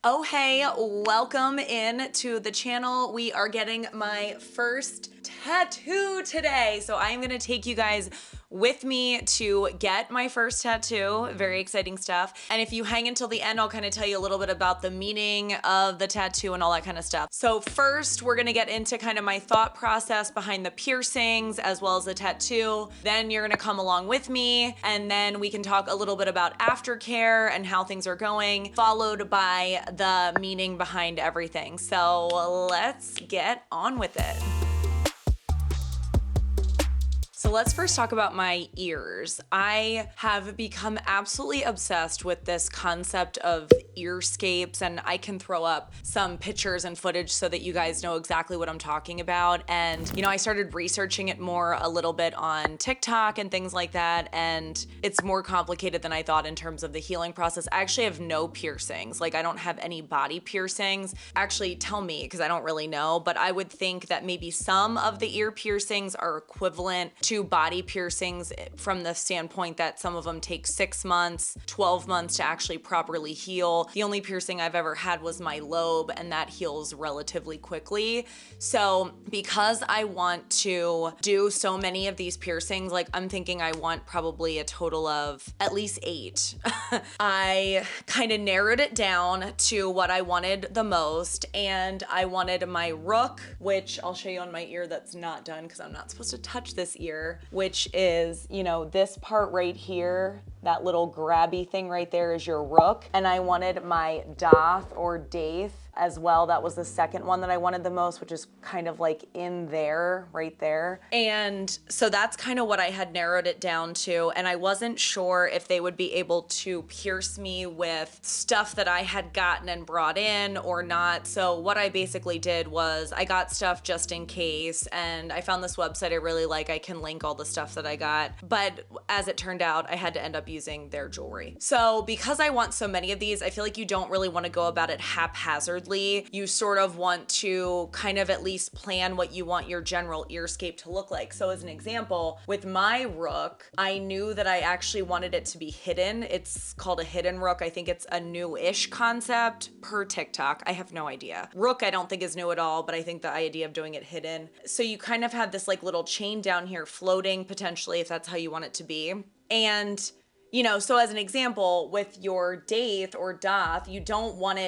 Oh hey, welcome in to the channel. We are getting my first tattoo today. So I am gonna take you guys with me to get my first tattoo. Very exciting stuff. And if you hang until the end, I'll kind of tell you a little bit about the meaning of the tattoo and all that kind of stuff. So first, we're gonna get into kind of my thought process behind the piercings as well as the tattoo. Then you're gonna come along with me, and then we can talk a little bit about aftercare and how things are going, followed by the meaning behind everything. So let's get on with it. So let's first talk about my ears. I have become absolutely obsessed with this concept of earscapes, and I can throw up some pictures and footage so that you guys know exactly what I'm talking about. And I started researching it more a little bit on TikTok and things like that, and it's more complicated than I thought in terms of the healing process. I actually have no piercings. Like, I don't have any body piercings. Actually, tell me, because I don't really know, but I would think that maybe some of the ear piercings are equivalent to body piercings from the standpoint that some of them take 6 months, 12 months to actually properly heal. The only piercing I've ever had was my lobe, and that heals relatively quickly. So because I want to do so many of these piercings, like I'm thinking I want probably a total of at least 8. I kind of narrowed it down to what I wanted the most, and I wanted my rook, which I'll show you on my ear that's not done because I'm not supposed to touch this ear, which is, this part right here, that little grabby thing right there is your rook. And I wanted my doth or daith as well. That was the second one that I wanted the most, which is kind of like in there, right there. And so that's kind of what I had narrowed it down to. And I wasn't sure if they would be able to pierce me with stuff that I had gotten and brought in or not. So what I basically did was I got stuff just in case, and I found this website I really like. I can link all the stuff that I got. But as it turned out, I had to end up using their jewelry. So because I want so many of these, I feel like you don't really want to go about it haphazardly. You sort of want to kind of at least plan what you want your general earscape to look like. So as an example, with my rook, I knew that I actually wanted it to be hidden. It's called a hidden rook. I think it's a new-ish concept per TikTok. I have no idea. Rook I don't think is new at all, but I think the idea of doing it hidden. So you kind of have this like little chain down here floating potentially, if that's how you want it to be. And so as an example, with your daith or doth, you don't want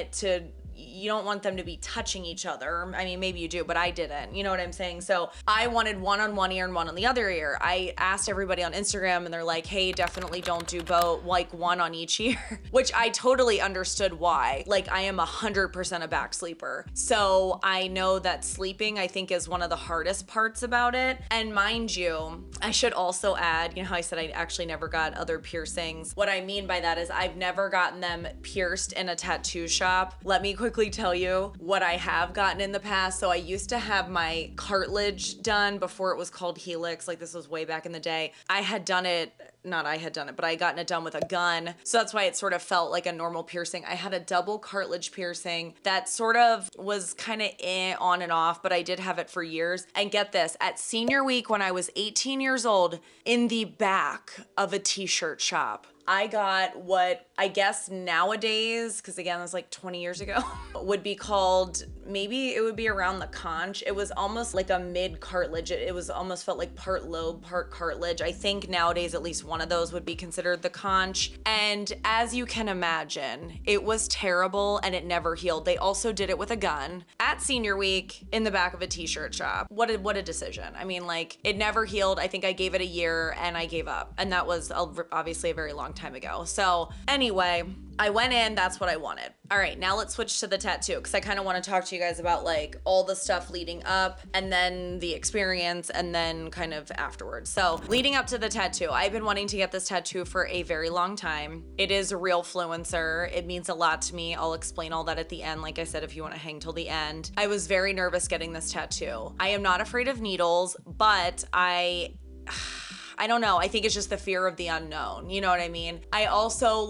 them to be touching each other. I mean, maybe you do, but I didn't. You know what I'm saying? So I wanted one on one ear and one on the other ear. I asked everybody on Instagram, and they're like, hey, definitely don't do both, like one on each ear, which I totally understood why. Like, I am 100% a back sleeper. So I know that sleeping, I think, is one of the hardest parts about it. And mind you, I should also add, how I said I actually never got other piercings. What I mean by that is I've never gotten them pierced in a tattoo shop. Let me quickly tell you what I have gotten in the past. So I used to have my cartilage done before it was called Helix. Like, this was way back in the day. I had done it, but I had gotten it done with a gun. So that's why it sort of felt like a normal piercing. I had a double cartilage piercing that sort of was kind of on and off, but I did have it for years. And get this, at senior week when I was 18 years old, in the back of a t-shirt shop, I got what I guess nowadays, because again, it was like 20 years ago, would be called, maybe it would be around the conch. It was almost like a mid cartilage. It was almost felt like part lobe, part cartilage. I think nowadays at least one of those would be considered the conch. And as you can imagine, it was terrible and it never healed. They also did it with a gun at senior week in the back of a t-shirt shop. What a decision. I mean, like, it never healed. I think I gave it a year and I gave up. And that was obviously a very long time ago. So anyway, I went in, that's what I wanted. All right, now let's switch to the tattoo, because I kind of want to talk to you guys about like all the stuff leading up, and then the experience, and then kind of afterwards. So leading up to the tattoo, I've been wanting to get this tattoo for a very long time. It is a Real Fluencer. It means a lot to me. I'll explain all that at the end, like I said, if you want to hang till the end. I was very nervous getting this tattoo. I am not afraid of needles, but I don't know. I think it's just the fear of the unknown. You know what I mean? I also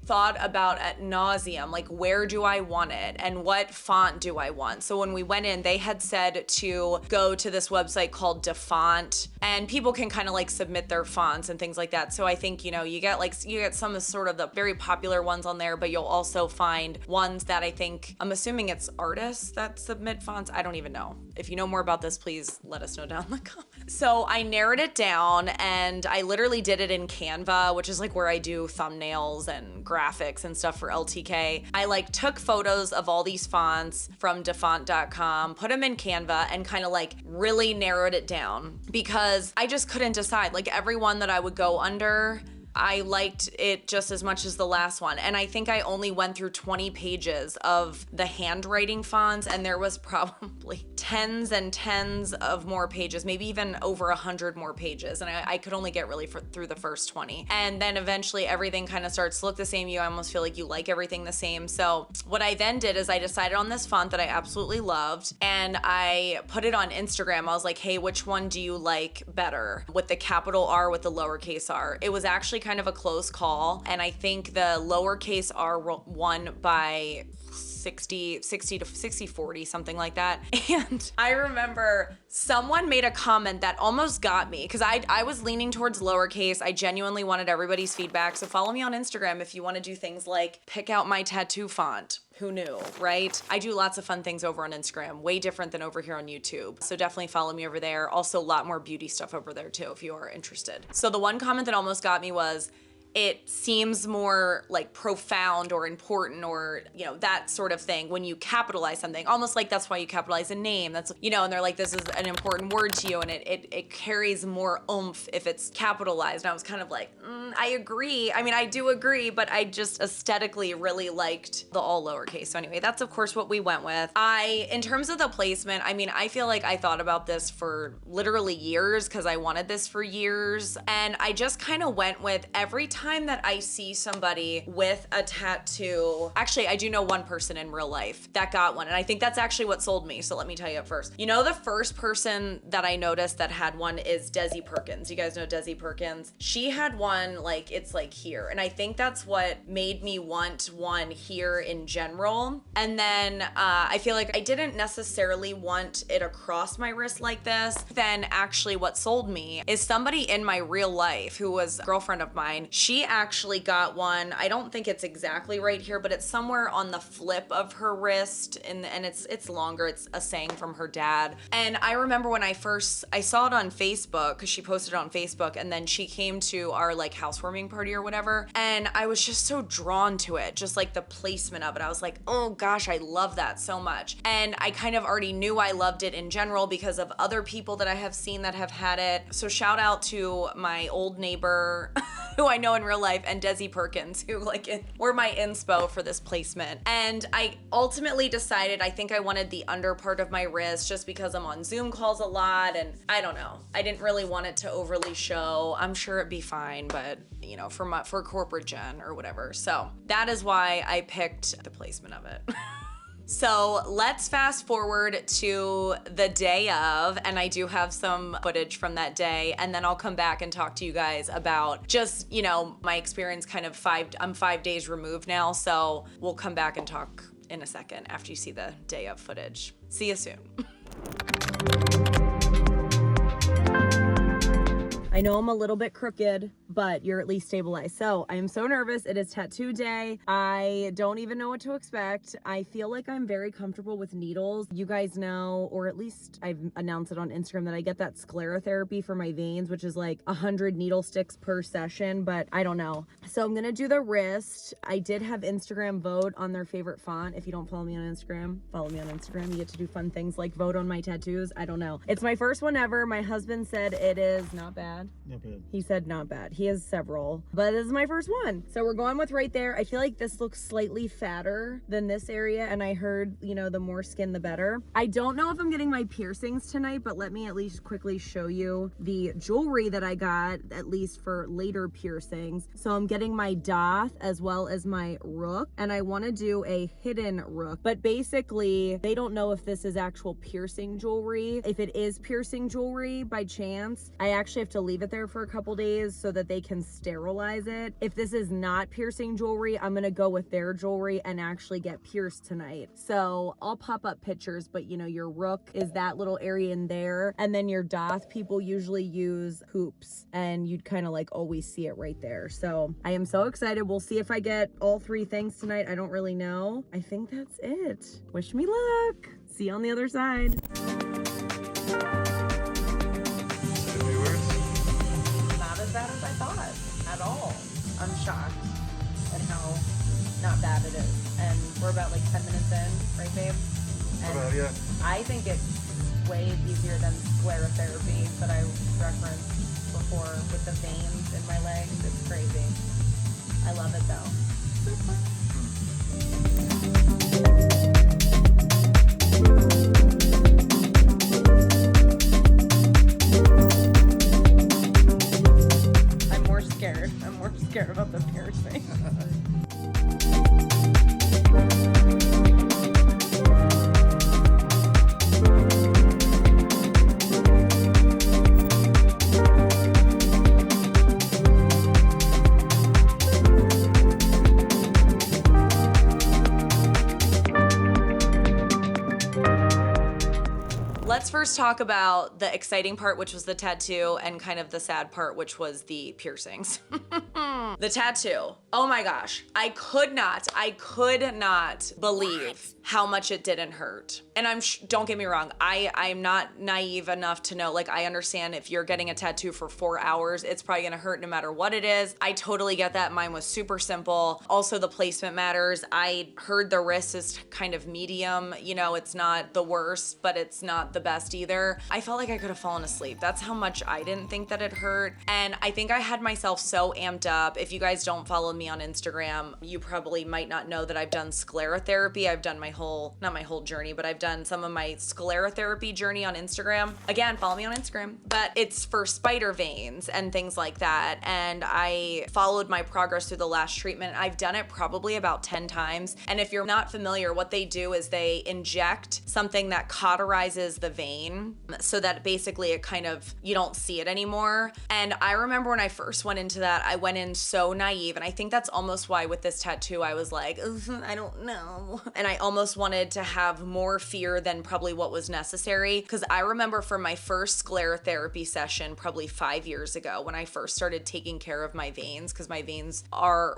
thought about at nauseum, like where do I want it and what font do I want? So when we went in, they had said to go to this website called DaFont, and people can kind of like submit their fonts and things like that. So I think, you know, you get some of sort of the very popular ones on there, but you'll also find ones that I think, I'm assuming it's artists that submit fonts. I don't even know. If you know more about this, please let us know down in the comments. So I narrowed it down, and I literally did it in Canva, which is like where I do thumbnails and graphics and stuff for LTK. I like took photos of all these fonts from dafont.com, put them in Canva, and kind of like really narrowed it down because I just couldn't decide. Like every one that I would go under, I liked it just as much as the last one. And I think I only went through 20 pages of the handwriting fonts, and there was probably tens and tens of more pages, maybe even over 100 more pages. And I could only get really through the first 20. And then eventually everything kind of starts to look the same. You almost feel like you like everything the same. So what I then did is I decided on this font that I absolutely loved, and I put it on Instagram. I was like, hey, which one do you like better? With the capital R, with the lowercase r. It was actually kind of a close call, and I think the lowercase r won by 60 to 60 40, something like that. And I remember someone made a comment that almost got me because I was leaning towards lowercase. I genuinely wanted everybody's feedback. So follow me on Instagram if you want to do things like pick out my tattoo font. Who knew, right? I do lots of fun things over on Instagram, way different than over here on YouTube. So definitely follow me over there. Also a lot more beauty stuff over there too if you are interested. So the one comment that almost got me was, it seems more like profound or important or, you know, that sort of thing when you capitalize something, almost like that's why you capitalize a name. That's, you know, and they're like, this is an important word to you, and it carries more oomph if it's capitalized. And I was kind of like, I agree. I mean, I do agree, but I just aesthetically really liked the all lowercase. So anyway, that's of course what we went with. In terms of the placement, I mean, I feel like I thought about this for literally years because I wanted this for years. And I just kind of went with every time that I see somebody with a tattoo, actually, I do know one person in real life that got one, and I think that's actually what sold me, so let me tell you at first. You know, the first person that I noticed that had one is Desi Perkins. You guys know Desi Perkins? She had one, like, it's like here, and I think that's what made me want one here in general. And then I feel like I didn't necessarily want it across my wrist like this. Then actually what sold me is somebody in my real life who was a girlfriend of mine. She actually got one. I don't think it's exactly right here, but it's somewhere on the flip of her wrist, and it's longer. It's a saying from her dad. And I remember when I saw it on Facebook, because she posted it on Facebook, and then she came to our like housewarming party or whatever, and I was just so drawn to it, just like the placement of it. I was like, oh gosh, I love that so much. And I kind of already knew I loved it in general because of other people that I have seen that have had it. So shout out to my old neighbor who I know in real life, and Desi Perkins, who were my inspo for this placement. And I ultimately decided I think I wanted the under part of my wrist just because I'm on Zoom calls a lot, and I don't know. I didn't really want it to overly show. I'm sure it'd be fine, but you know, for corporate gen or whatever. So that is why I picked the placement of it. So let's fast forward to the day of, and I do have some footage from that day, and then I'll come back and talk to you guys about just, you know, my experience I'm 5 days removed now, so we'll come back and talk in a second after you see the day of footage. See you soon. I know I'm a little bit crooked, but you're at least stabilized. So I am so nervous. It is tattoo day. I don't even know what to expect. I feel like I'm very comfortable with needles. You guys know, or at least I've announced it on Instagram, that I get that sclerotherapy for my veins, which is like 100 needle sticks per session, but I don't know. So I'm gonna do the wrist. I did have Instagram vote on their favorite font. If you don't follow me on Instagram, follow me on Instagram. You get to do fun things like vote on my tattoos. I don't know. It's my first one ever. My husband said it is not bad. Not bad. He said not bad. He has several, but this is my first one. So we're going with right there. I feel like this looks slightly fatter than this area, and I heard, you know, the more skin, the better. I don't know if I'm getting my piercings tonight, but let me at least quickly show you the jewelry that I got, at least for later piercings. So I'm getting my doth as well as my rook, and I want to do a hidden rook, but basically they don't know if this is actual piercing jewelry. If it is piercing jewelry by chance, I actually have to leave leave it there for a couple days so that they can sterilize it. If this is not piercing jewelry, I'm gonna go with their jewelry and actually get pierced tonight. So I'll pop up pictures, but you know, your rook is that little area in there. And then your doth, people usually use hoops and you'd kind of like always see it right there. So I am so excited. We'll see if I get all 3 things tonight. I don't really know. I think that's it. Wish me luck. See you on the other side. Not as bad as I thought at all. I'm shocked at how not bad it is. And we're about like 10 minutes in, right babe? And about, yeah. I think it's way easier than sclerotherapy that I referenced before with the veins in my legs. It's crazy. I love it though. I'm more scared. I'm more scared about the piercing. Let's first talk about the exciting part, which was the tattoo, and kind of the sad part, which was the piercings. The tattoo. Oh my gosh. I could not believe how much it didn't hurt. And don't get me wrong, I'm not naive enough to know, like, I understand if you're getting a tattoo for 4 hours, it's probably gonna hurt no matter what it is. I totally get that. Mine was super simple. Also, the placement matters. I heard the wrist is kind of medium. You know, it's not the worst, but it's not the best either. I felt like I could have fallen asleep. That's how much I didn't think that it hurt. And I think I had myself so amped up. If you guys don't follow me on Instagram, you probably might not know that I've done sclerotherapy. I've done not my whole journey, but I've done some of my sclerotherapy journey on Instagram. Again, follow me on Instagram. But it's for spider veins and things like that. And I followed my progress through the last treatment. I've done it probably about 10 times. And if you're not familiar, what they do is they inject something that cauterizes the vein so that basically it kind of, you don't see it anymore. And I remember when I first went into that, I went in so naive. And I think that's almost why with this tattoo, I was like, I don't know. And I almost wanted to have more fear than probably what was necessary. Because I remember from my first sclerotherapy session, probably 5 years ago, when I first started taking care of my veins, because my veins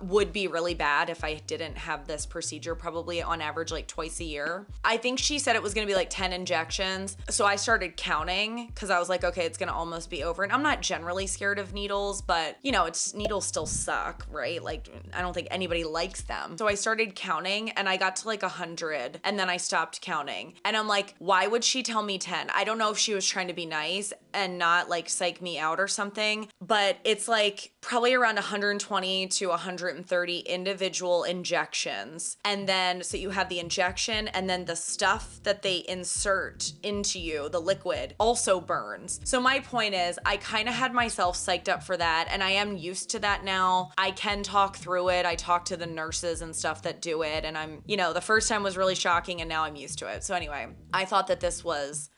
would be really bad if I didn't have this procedure, probably on average like twice a year. I think she said it was gonna be like 10 injections. So I started counting because I was like, okay, it's gonna almost be over. And I'm not generally scared of needles, but you know, needles still suck, right? Like, I don't think anybody likes them. So I started counting and I got to like 100 and then I stopped counting. And I'm like, why would she tell me 10? I don't know if she was trying to be nice and not like psych me out or something, but it's like probably around 120 to 130 individual injections. And then, so you have the injection and then the stuff that they insert into you, the liquid, also burns. So my point is, I kind of had myself psyched up for that and I am used to that now. I can talk through it. I talk to the nurses and stuff that do it. And I'm, you know, the first time was really shocking and now I'm used to it. So anyway, I thought that this was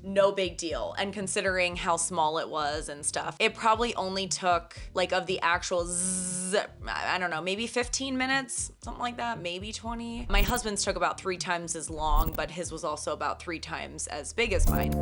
no big deal. And considering how small it was and stuff, it probably only took like of the actual I don't know, maybe 15 minutes, something like that, maybe 20. My husband's took about 3 times as long, but his was also about 3 times as big as mine.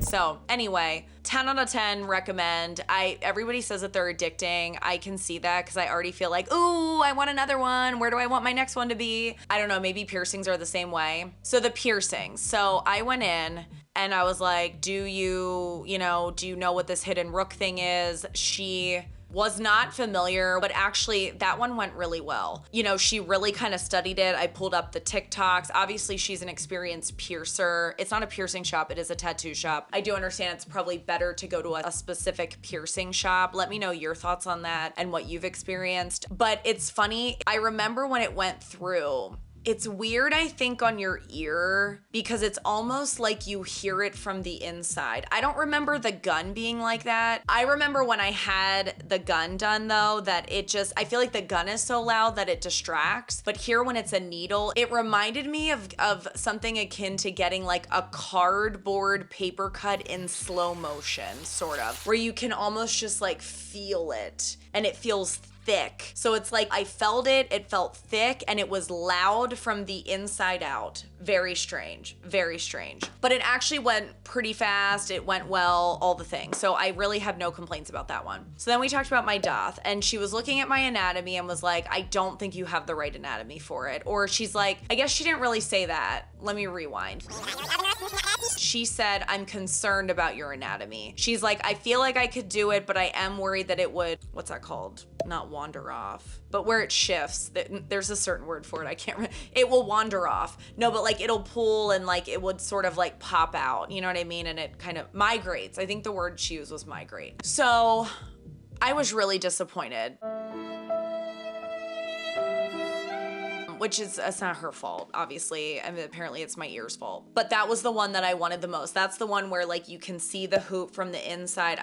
So anyway, 10 out of 10 recommend. Everybody says that they're addicting. I can see that because I already feel like, ooh, I want another one. Where do I want my next one to be? I don't know, maybe piercings are the same way. So the piercings. So I went in and I was like, do you know what this hidden rook thing is? She was not familiar, but actually that one went really well. You know, she really kind of studied it. I pulled up the TikToks. Obviously she's an experienced piercer. It's not a piercing shop, it is a tattoo shop. I do understand it's probably better to go to a specific piercing shop. Let me know your thoughts on that and what you've experienced. But it's funny, I remember when it went through, It's weird, I think, on your ear because it's almost like you hear it from the inside. I don't remember the gun being like that. I remember when I had the gun done though, that I feel like the gun is so loud that it distracts. But here when it's a needle, it reminded me of something akin to getting like a cardboard paper cut in slow motion, sort of, where you can almost just like feel it and it feels thick. So it's like I felt it felt thick, and it was loud from the inside out. Very strange, very strange. But it actually went pretty fast, it went well, all the things. So I really had no complaints about that one. So then we talked about my doth, and she was looking at my anatomy and was like, I don't think you have the right anatomy for it. Or she's like, I guess she didn't really say that. Let me rewind. She said, I'm concerned about your anatomy. She's like, I feel like I could do it, but I am worried that it would, what's that called? Not wander off, but where it shifts, there's a certain word for it, I can't remember. It will wander off. No, but like it'll pull and like it would sort of like pop out, you know what I mean? And it kind of migrates. I think the word she used was migrate. So I was really disappointed. Which is, it's not her fault, obviously. I mean, apparently it's my ear's fault. But that was the one that I wanted the most. That's the one where like you can see the hoop from the inside.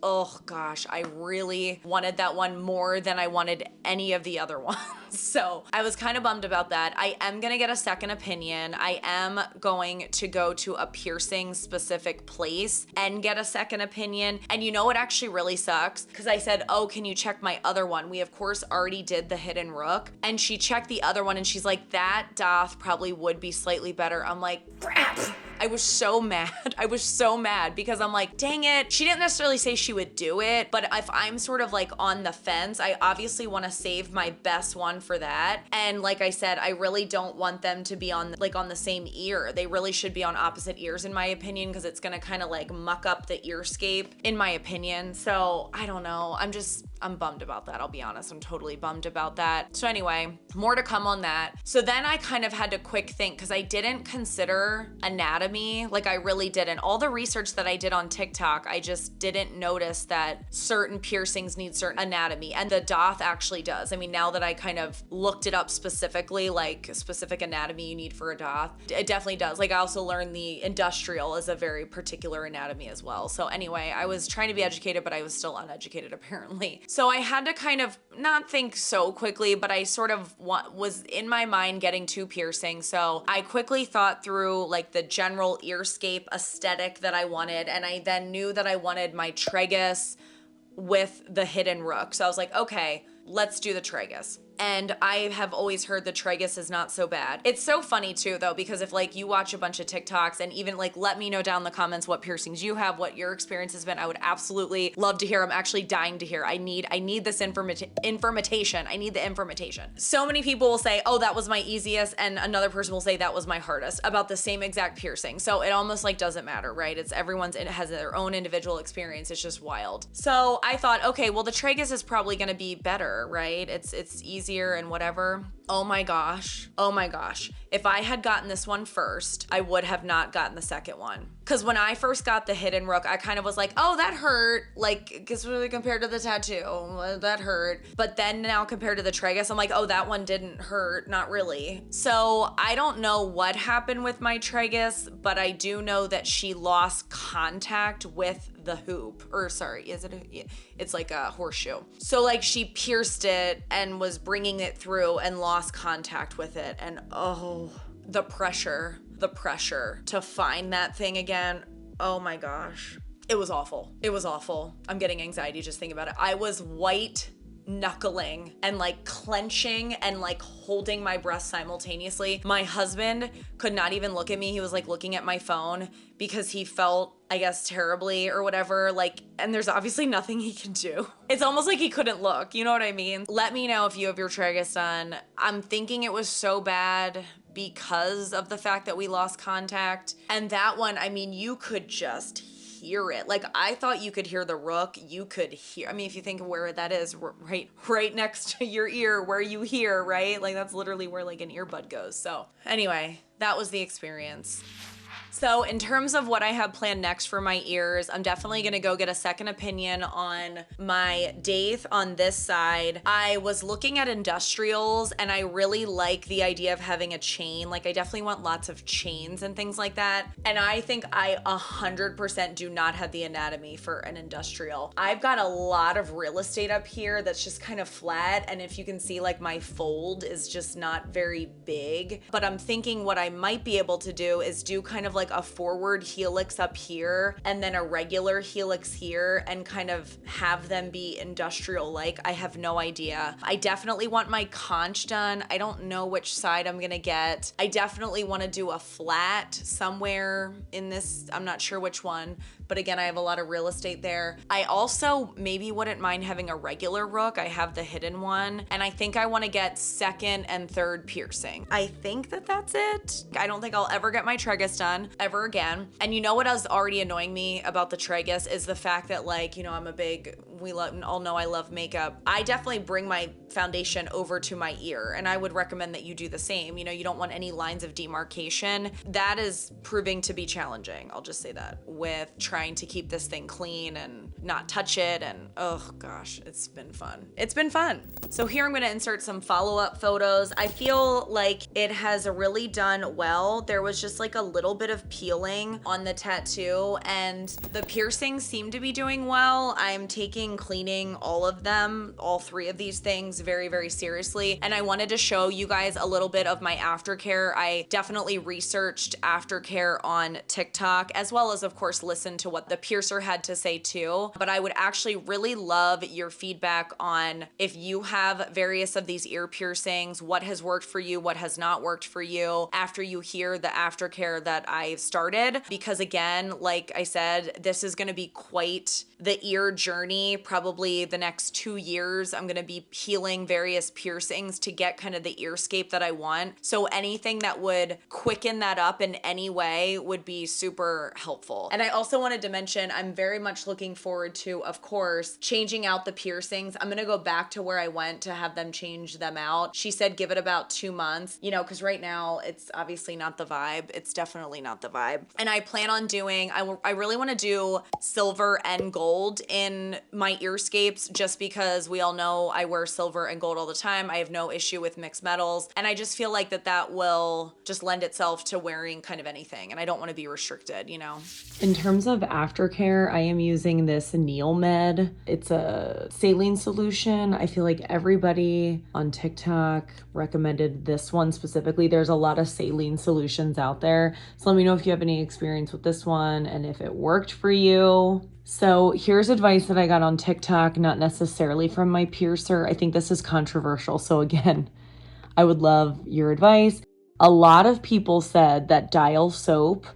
Oh gosh, I really wanted that one more than I wanted any of the other ones. So I was kind of bummed about that. I am gonna get a second opinion. I am going to go to a piercing specific place and get a second opinion. And you know what actually really sucks? Because I said, oh, can you check my other one? We of course already did the hidden rook, and she checked the other one and she's like, that doth probably would be slightly better. I'm like, crap. I was so mad. I was so mad because I'm like, dang it. She didn't necessarily say she would do it, but if I'm sort of like on the fence, I obviously want to save my best one for that. And like I said, I really don't want them to be on the same ear. They really should be on opposite ears in my opinion, because it's gonna kind of like muck up the earscape in my opinion. So I don't know. I'm bummed about that. I'll be honest. I'm totally bummed about that. So anyway, more to come on that. So then I kind of had to quick think because I didn't consider anatomy. Like I really didn't. All the research that I did on TikTok, I just didn't notice that certain piercings need certain anatomy, and the doth actually does. I mean, now that I kind of looked it up specifically, like specific anatomy you need for a doth, it definitely does. Like I also learned the industrial is a very particular anatomy as well. So anyway, I was trying to be educated, but I was still uneducated apparently. So I had to kind of not think so quickly, but I sort of was in my mind getting two piercings. So I quickly thought through like the general earscape aesthetic that I wanted. And I then knew that I wanted my tragus with the hidden rook. So I was like, okay, let's do the tragus. And I have always heard the tragus is not so bad. It's so funny too though, because if like you watch a bunch of TikToks and even like let me know down in the comments what piercings you have, what your experience has been. I would absolutely love to hear. I'm actually dying to hear. I need this information. I need the information. So many people will say, oh, that was my easiest, and another person will say that was my hardest about the same exact piercing. So it almost like doesn't matter, right? It has their own individual experience. It's just wild. So I thought, okay, well the tragus is probably gonna be better, right? It's easier and whatever. Oh my gosh. Oh my gosh. If I had gotten this one first, I would have not gotten the second one. Cause when I first got the hidden rook, I kind of was like, oh, that hurt. Like, cause really compared to the tattoo, that hurt. But then now compared to the tragus, I'm like, oh, that one didn't hurt. Not really. So I don't know what happened with my tragus, but I do know that she lost contact with the hoop, or sorry, it's like a horseshoe. So like she pierced it and was bringing it through and lost contact with it. And oh, the pressure to find that thing again. Oh my gosh. It was awful. It was awful. I'm getting anxiety just thinking about it. I was white knuckling and like clenching and like holding my breath simultaneously. My husband could not even look at me. He was like looking at my phone because he felt, I guess, terribly or whatever. Like, and there's obviously nothing he can do. It's almost like he couldn't look. You know what I mean? Let me know if you have your tragus done. I'm thinking it was so bad because of the fact that we lost contact. And that one, I mean, you could just hear it. Like I thought you could hear the rook. You could hear, I mean, if you think of where that is, right next to your ear where you hear, right? Like that's literally where like an earbud goes. So anyway, that was the experience. So in terms of what I have planned next for my ears, I'm definitely gonna go get a second opinion on my daith on this side. I was looking at industrials and I really like the idea of having a chain. Like I definitely want lots of chains and things like that. And I think I 100% do not have the anatomy for an industrial. I've got a lot of real estate up here that's just kind of flat. And if you can see, like my fold is just not very big. But I'm thinking what I might be able to do is do kind of like a forward helix up here and then a regular helix here and kind of have them be industrial like. I have no idea. I definitely want my conch done. I don't know which side I'm gonna get. I definitely want to do a flat somewhere in this. I'm not sure which one, but again, I have a lot of real estate there. I also maybe wouldn't mind having a regular rook. I have the hidden one, and I think I want to get second and third piercing. I think that that's it. I don't think I'll ever get my tragus done ever again. And you know what is already annoying me about the tragus is the fact that, like, you know, I'm a big, we all know I love makeup. I definitely bring my foundation over to my ear, and I would recommend that you do the same. You know, you don't want any lines of demarcation. That is proving to be challenging. I'll just say that with trying to keep this thing clean and not touch it. And oh gosh, it's been fun. It's been fun. So here I'm gonna insert some follow-up photos. I feel like it has really done well. There was just like a little bit of peeling on the tattoo and the piercings seem to be doing well. I'm taking cleaning all of them, all three of these things very, very seriously. And I wanted to show you guys a little bit of my aftercare. I definitely researched aftercare on TikTok, as well as of course listened to what the piercer had to say too. But I would actually really love your feedback on if you have various of these ear piercings, what has worked for you, what has not worked for you after you hear the aftercare that I've started. Because again, like I said, this is gonna be quite the ear journey. Probably the next 2 years, I'm gonna be healing various piercings to get kind of the earscape that I want. So anything that would quicken that up in any way would be super helpful. And I also wanted to mention, I'm very much looking forward to, of course, changing out the piercings. I'm gonna go back to where I went to have them change them out. She said give it about 2 months, you know, because right now it's obviously not the vibe. It's definitely not the vibe. And I plan on doing, I really want to do silver and gold in my earscapes, just because we all know I wear silver and gold all the time. I have no issue with mixed metals. And I just feel like that will just lend itself to wearing kind of anything. And I don't want to be restricted, you know? In terms of aftercare, I am using this Neilmed. It's a saline solution. I feel like everybody on TikTok recommended this one specifically. There's a lot of saline solutions out there. So let me know if you have any experience with this one and if it worked for you. So here's advice that I got on TikTok, not necessarily from my piercer. I think this is controversial. So again, I would love your advice. A lot of people said that dial soap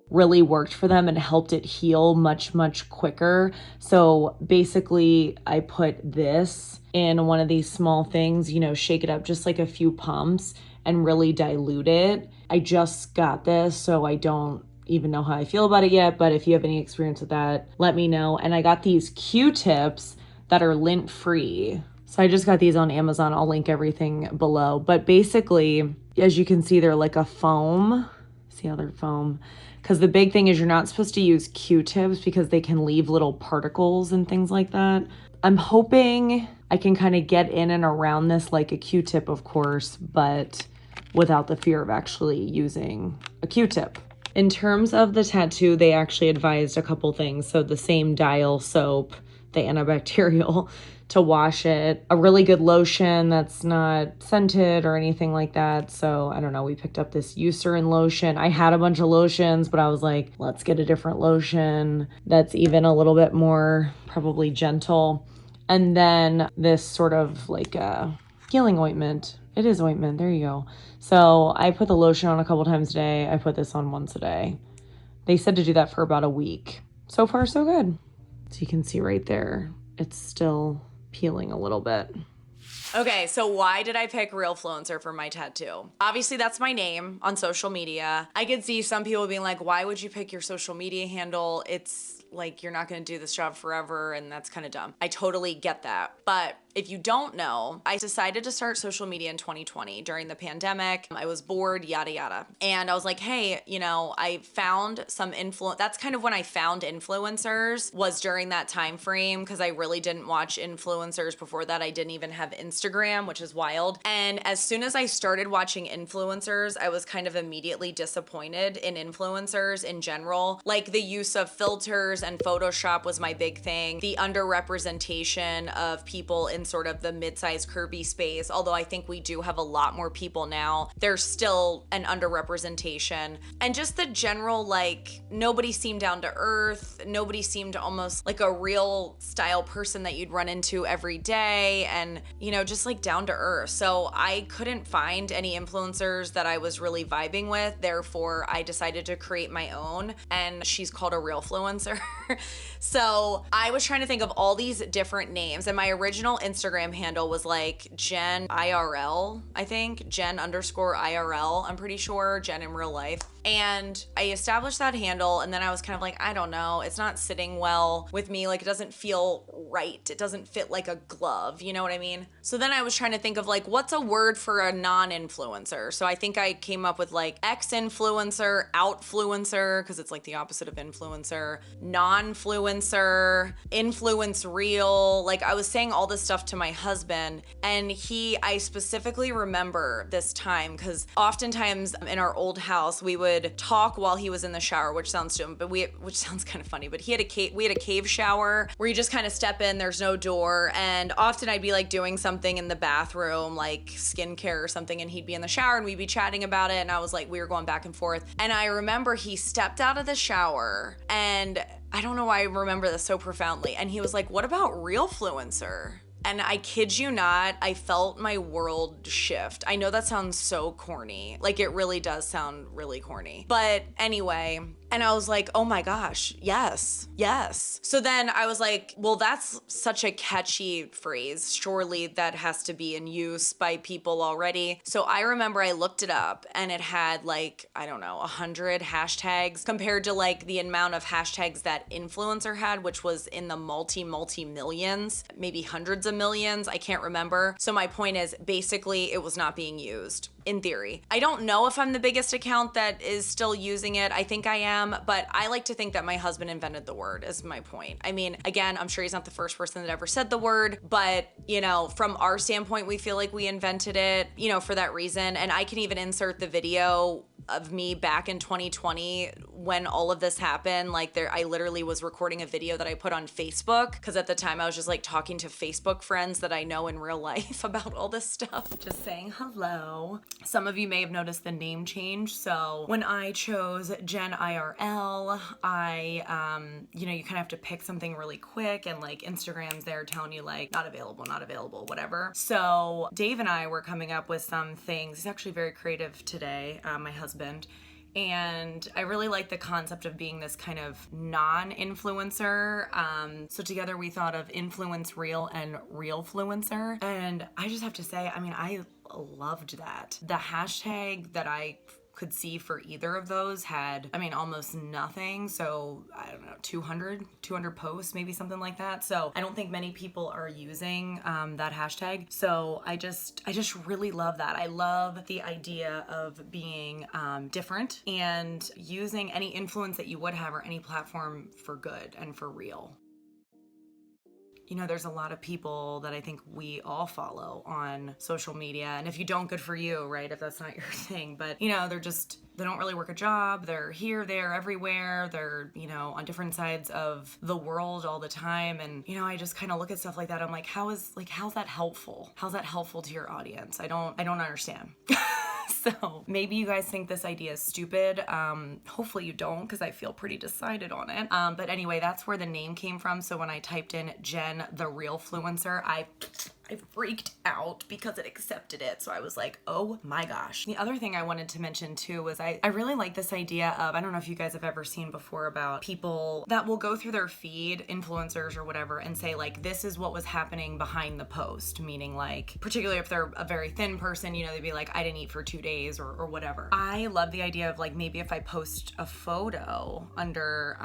really worked for them and helped it heal much, much quicker. So basically I put this in one of these small things, you know, shake it up just like a few pumps and really dilute it. I just got this, so I don't even know how I feel about it yet, but if you have any experience with that, let me know. And I got these Q-tips that are lint free. So I just got these on Amazon. I'll link everything below. But basically, as you can see, they're like a foam. See how they're foam? Because the big thing is you're not supposed to use Q-tips because they can leave little particles and things like that. I'm hoping I can kind of get in and around this like a Q-tip, of course, but without the fear of actually using a Q-tip. In terms of the tattoo, they actually advised a couple things. So the same dial soap, the antibacterial, to wash it, a really good lotion that's not scented or anything like that. So I don't know, we picked up this Eucerin lotion. I had a bunch of lotions, but I was like, let's get a different lotion that's even a little bit more probably gentle. And then this sort of like a healing ointment. It is ointment, there you go. So I put the lotion on a couple times a day. I put this on once a day. They said to do that for about a week. So far, so good. So you can see right there, it's still peeling a little bit. Okay, so why did I pick Realfluencer for my tattoo? Obviously, that's my name on social media. I could see some people being like, why would you pick your social media handle? It's like, you're not gonna do this job forever, and that's kind of dumb. I totally get that. But if you don't know, I decided to start social media in 2020 during the pandemic. I was bored, yada, yada. And I was like, hey, I found some that's kind of when I found influencers, was during that time frame, because I really didn't watch influencers before that. I didn't even have Instagram, which is wild. And as soon as I started watching influencers, I was kind of immediately disappointed in influencers in general. Like the use of filters and Photoshop was my big thing. The underrepresentation of people in sort of the mid-sized curvy space, although I think we do have a lot more people now, there's still an underrepresentation. And just the general, like, nobody seemed down to earth. Nobody seemed almost like a real style person that you'd run into every day, and, just like down to earth. So I couldn't find any influencers that I was really vibing with. Therefore, I decided to create my own, and she's called a Real Fluencer. So I was trying to think of all these different names, and my original Instagram handle was like Jen IRL, I think. Jen_IRL, I'm pretty sure. Jen in real life. And I established that handle, and then I was kind of like, I don't know, it's not sitting well with me. Like, it doesn't feel right. It doesn't fit like a glove. You know what I mean? So then I was trying to think of like, what's a word for a non-influencer? So I think I came up with like ex-influencer, outfluencer, because it's like the opposite of influencer, non-fluencer, influence real. Like, I was saying all this stuff to my husband, and I specifically remember this time because oftentimes in our old house, we would talk while he was in the shower, which sounds stupid, which sounds kind of funny, but we had a cave shower where you just kind of step in, there's no door, and often I'd be like doing something in the bathroom, like skincare or something, and he'd be in the shower and we'd be chatting about it, and I was like, we were going back and forth, and I remember he stepped out of the shower, and I don't know why I remember this so profoundly, and he was like, what about Real Fluencer? And I kid you not, I felt my world shift. I know that sounds so corny. Like, it really does sound really corny. But anyway, and I was like, oh my gosh, yes. So then I was like, well, that's such a catchy phrase. Surely that has to be in use by people already. So I remember I looked it up, and it had like, I don't know, 100 hashtags compared to like the amount of hashtags that influencer had, which was in the multi millions, maybe hundreds of millions. I can't remember. So my point is, basically, it was not being used. In theory. I don't know if I'm the biggest account that is still using it. I think I am, but I like to think that my husband invented the word, is my point. I mean, again, I'm sure he's not the first person that ever said the word, but, from our standpoint, we feel like we invented it, for that reason. And I can even insert the video of me back in 2020 when all of this happened. Like, I literally was recording a video that I put on Facebook, because at the time I was just like talking to Facebook friends that I know in real life about all this stuff, just saying hello. Some of you may have noticed the name change. So when I chose Jen IRL, you kind of have to pick something really quick, and like Instagram's there telling you like not available, whatever. So Dave and I were coming up with some things. He's actually very creative today, my husband. And I really like the concept of being this kind of non-influencer. So together we thought of influence real and Real Fluencer. And I just have to say, I mean, I loved that. The hashtag that I could see for either of those had, almost nothing. So I don't know, 200 posts, maybe something like that. So I don't think many people are using that hashtag. So I just really love that. I love the idea of being different and using any influence that you would have or any platform for good and for real. There's a lot of people that I think we all follow on social media. And if you don't, good for you, right? If that's not your thing. But, they don't really work a job. They're here, there, everywhere. They're, on different sides of the world all the time. And, I just kind of look at stuff like that. I'm like, how's that helpful? How's that helpful to your audience? I don't understand. So maybe you guys think this idea is stupid. Hopefully you don't, because I feel pretty decided on it. But anyway, that's where the name came from. So when I typed in Jen, the Real Fluencer, I freaked out because it accepted it. So I was like, oh my gosh. The other thing I wanted to mention too was I really like this idea of, I don't know if you guys have ever seen before about people that will go through their feed, influencers or whatever, and say like, this is what was happening behind the post. Meaning like, particularly if they're a very thin person, they'd be like, I didn't eat for 2 days or whatever. I love the idea of like, maybe if I post a photo under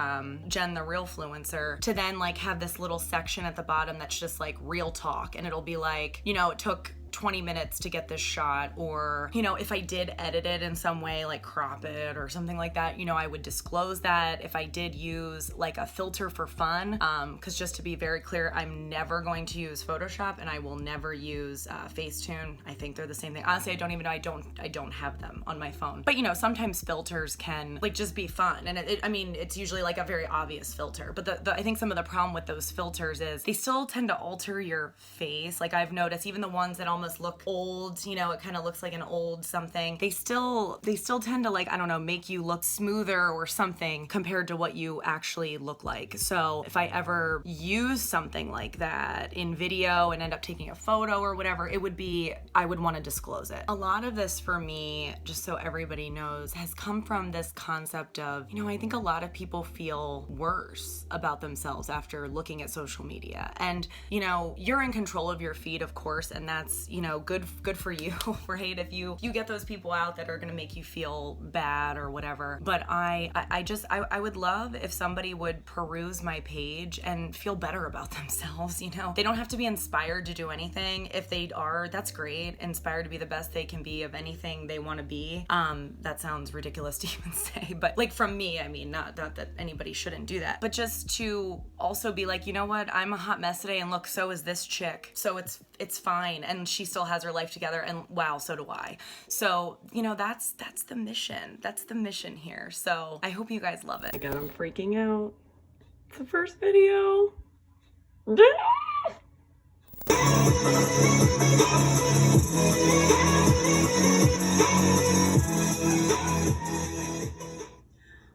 Jen, the Real Fluencer, to then like have this little section at the bottom that's just like real talk, and it'll be be like, you know, it took 20 minutes to get this shot, or, you know, if I did edit it in some way, like crop it or something like that, you know, I would disclose that. If I did use like a filter for fun, because just to be very clear, I'm never going to use Photoshop, and I will never use Facetune. I think they're the same thing. Honestly, I don't even know. I don't have them on my phone. But you know, sometimes filters can like just be fun, and I mean, it's usually like a very obvious filter. But I think some of the problem with those filters is they still tend to alter your face. Like I've noticed, even the ones that almost look old, you know, it kind of looks like an old something, they still tend to, like, I don't know, make you look smoother or something compared to what you actually look like. So if I ever use something like that in video and end up taking a photo or whatever, I would want to disclose it. A lot of this for me, just so everybody knows, has come from this concept of, you know, I think a lot of people feel worse about themselves after looking at social media. And, you know, you're in control of your feed, of course, and that's, you know, good for you, right? If you get those people out that are gonna make you feel bad or whatever. But I would love if somebody would peruse my page and feel better about themselves, you know? They don't have to be inspired to do anything. If they are, that's great. Inspired to be the best they can be of anything they want to be. That sounds ridiculous to even say, but like from me, I mean, not that anybody shouldn't do that, but just to also be like, you know what? I'm a hot mess today, and look, so is this chick. So it's fine, and she still has her life together, and wow, so do I. So, you know, that's the mission. That's the mission here. So I hope you guys love it. Again, I'm freaking out. It's the first video.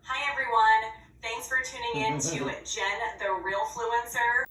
Hi everyone, thanks for tuning in to Jen, the Real Fluencer.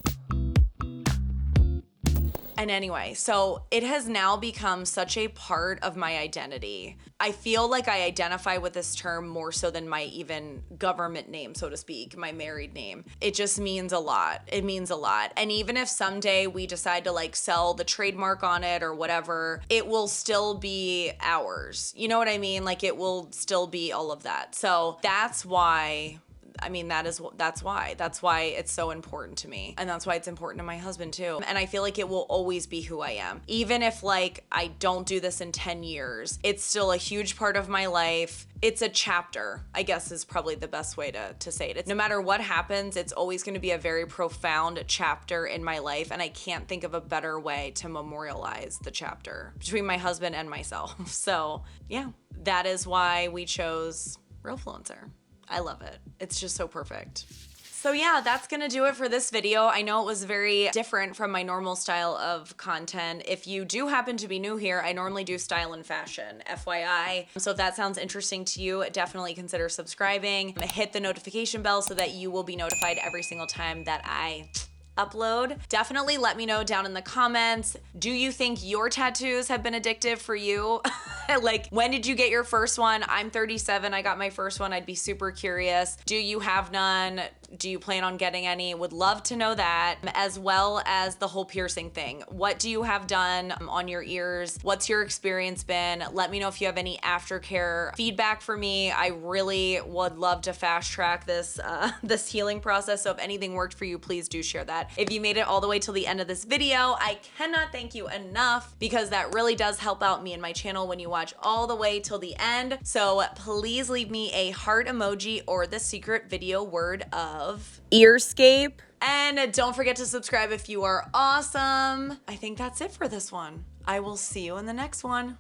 And anyway, so it has now become such a part of my identity. I feel like I identify with this term more so than my even government name, so to speak, my married name. It just means a lot. It means a lot. And even if someday we decide to like sell the trademark on it or whatever, it will still be ours. You know what I mean? Like it will still be all of that. So that's why, I mean, that's why it's so important to me. And that's why it's important to my husband too. And I feel like it will always be who I am. Even if like I don't do this in 10 years, it's still a huge part of my life. It's a chapter, I guess is probably the best way to say it. No matter what happens, it's always gonna be a very profound chapter in my life. And I can't think of a better way to memorialize the chapter between my husband and myself. So yeah, that is why we chose Real Fluencer. I love it. It's just so perfect. So yeah, that's gonna do it for this video. I know it was very different from my normal style of content. If you do happen to be new here, I normally do style and fashion, FYI. So if that sounds interesting to you, definitely consider subscribing. Hit the notification bell so that you will be notified every single time that I upload. Definitely let me know down in the comments. Do you think your tattoos have been addictive for you? Like, when did you get your first one? I'm 37, I got my first one. I'd be super curious. Do you have none? Do you plan on getting any? Would love to know that, as well as the whole piercing thing. What do you have done on your ears? What's your experience been? Let me know if you have any aftercare feedback for me. I really would love to fast track this this healing process. So if anything worked for you, please do share that. If you made it all the way till the end of this video, I cannot thank you enough, because that really does help out me and my channel when you watch all the way till the end. So please leave me a heart emoji or the secret video word of earscape. And don't forget to subscribe if you are awesome. I think that's it for this one. I will see you in the next one.